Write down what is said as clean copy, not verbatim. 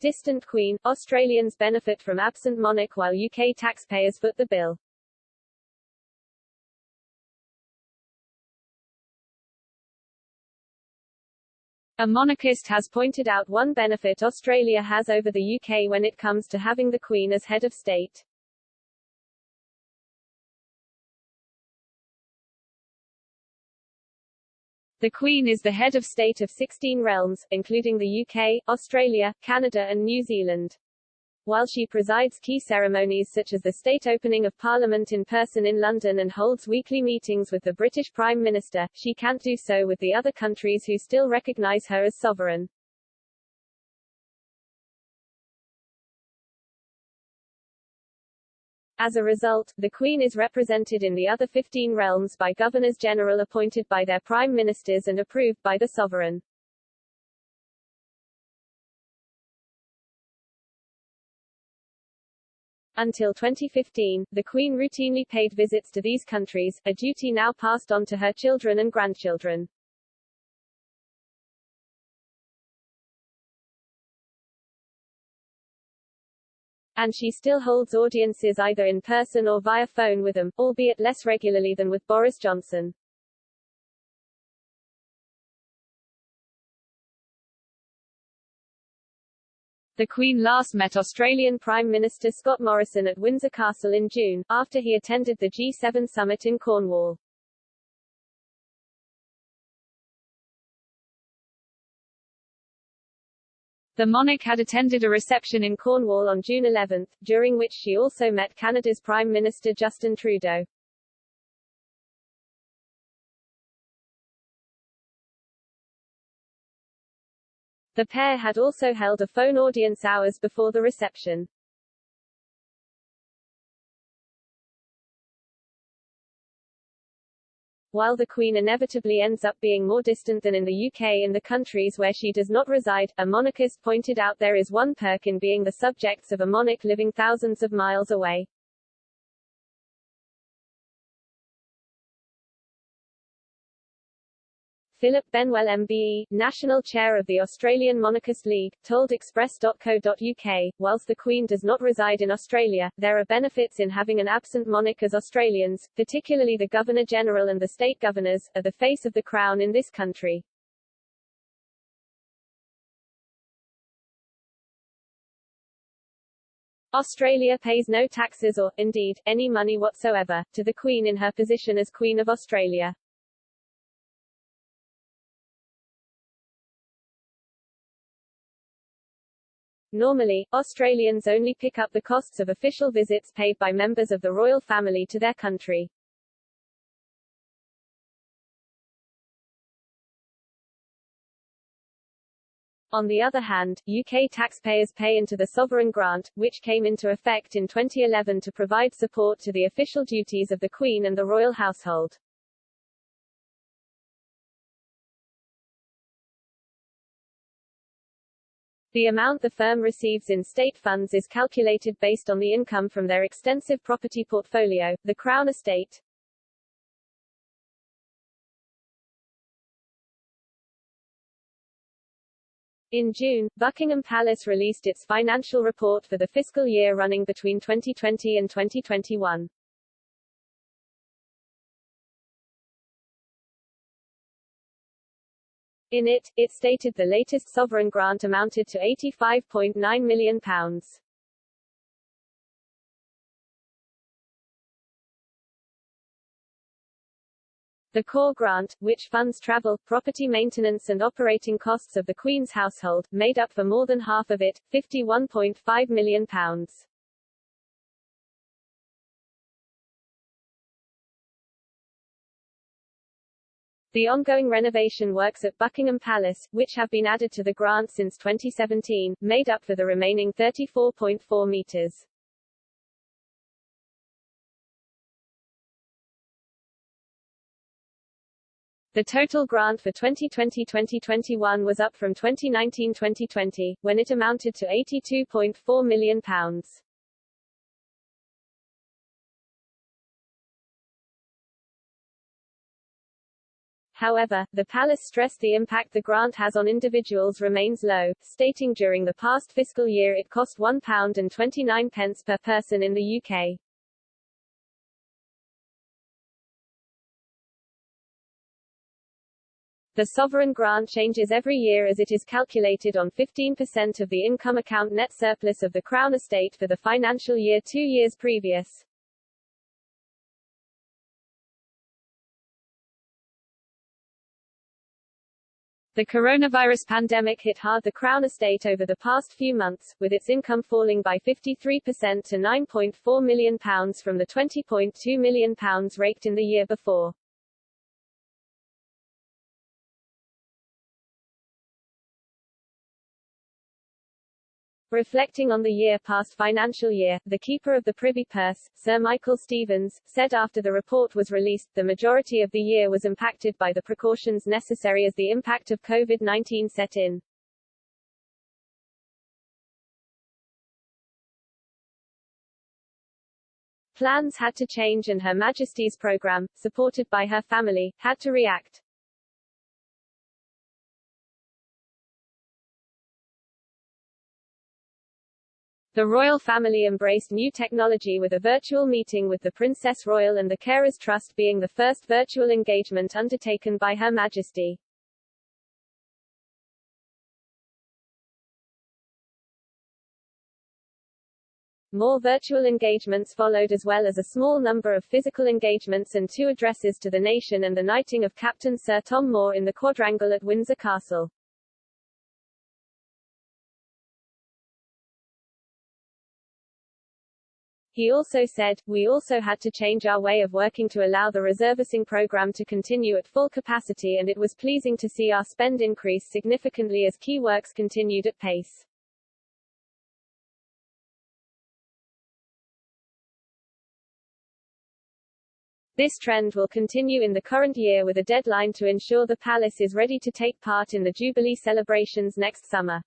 Distant Queen, Australians benefit from absent monarch while UK taxpayers foot the bill. A monarchist has pointed out one benefit Australia has over the UK when it comes to having the Queen as head of state. The Queen is the head of state of 16 realms, including the UK, Australia, Canada and New Zealand. While she presides key ceremonies such as the state opening of Parliament in person in London and holds weekly meetings with the British Prime Minister, she can't do so with the other countries who still recognise her as sovereign. As a result, the Queen is represented in the other 15 realms by governors-general appointed by their prime ministers and approved by the sovereign. Until 2015, the Queen routinely paid visits to these countries, a duty now passed on to her children and grandchildren. And she still holds audiences either in person or via phone with them, albeit less regularly than with Boris Johnson. The Queen last met Australian Prime Minister Scott Morrison at Windsor Castle in June, after he attended the G7 summit in Cornwall. The monarch had attended a reception in Cornwall on June 11, during which she also met Canada's Prime Minister Justin Trudeau. The pair had also held a phone audience hours before the reception. While the Queen inevitably ends up being more distant than in the UK in the countries where she does not reside, a monarchist pointed out there is one perk in being the subjects of a monarch living thousands of miles away. Philip Benwell MBE, National Chair of the Australian Monarchist League, told Express.co.uk, whilst the Queen does not reside in Australia, there are benefits in having an absent monarch as Australians, particularly the Governor-General and the state governors, are the face of the Crown in this country. Australia pays no taxes or, indeed, any money whatsoever, to the Queen in her position as Queen of Australia. Normally, Australians only pick up the costs of official visits paid by members of the royal family to their country. On the other hand, UK taxpayers pay into the sovereign grant, which came into effect in 2011 to provide support to the official duties of the Queen and the royal household. The amount the firm receives in state funds is calculated based on the income from their extensive property portfolio, the Crown Estate. In June, Buckingham Palace released its financial report for the fiscal year running between 2020 and 2021. In it, it stated the latest sovereign grant amounted to £85.9 million. The core grant, which funds travel, property maintenance and operating costs of the Queen's household, made up for more than half of it, £51.5 million. The ongoing renovation works at Buckingham Palace, which have been added to the grant since 2017, made up for the remaining 34.4 metres. The total grant for 2020-2021 was up from 2019-2020, when it amounted to £82.4 million. However, the palace stressed the impact the grant has on individuals remains low, stating during the past fiscal year it cost £1.29 per person in the UK. The sovereign grant changes every year as it is calculated on 15% of the income account net surplus of the Crown estate for the financial year 2 years previous. The coronavirus pandemic hit hard the Crown estate over the past few months, with its income falling by 53% to £9.4 million from the £20.2 million raked in the year before. Reflecting on the year past financial year, the Keeper of the Privy Purse, Sir Michael Stevens, said after the report was released, the majority of the year was impacted by the precautions necessary as the impact of COVID-19 set in. Plans had to change and Her Majesty's programme, supported by her family, had to react. The royal family embraced new technology with a virtual meeting with the Princess Royal and the Carers Trust being the first virtual engagement undertaken by Her Majesty. More virtual engagements followed as well as a small number of physical engagements and 2 addresses to the nation and the knighting of Captain Sir Tom Moore in the quadrangle at Windsor Castle. He also said, "We also had to change our way of working to allow the reservicing program to continue at full capacity and it was pleasing to see our spend increase significantly as key works continued at pace." This trend will continue in the current year with a deadline to ensure the palace is ready to take part in the Jubilee celebrations next summer.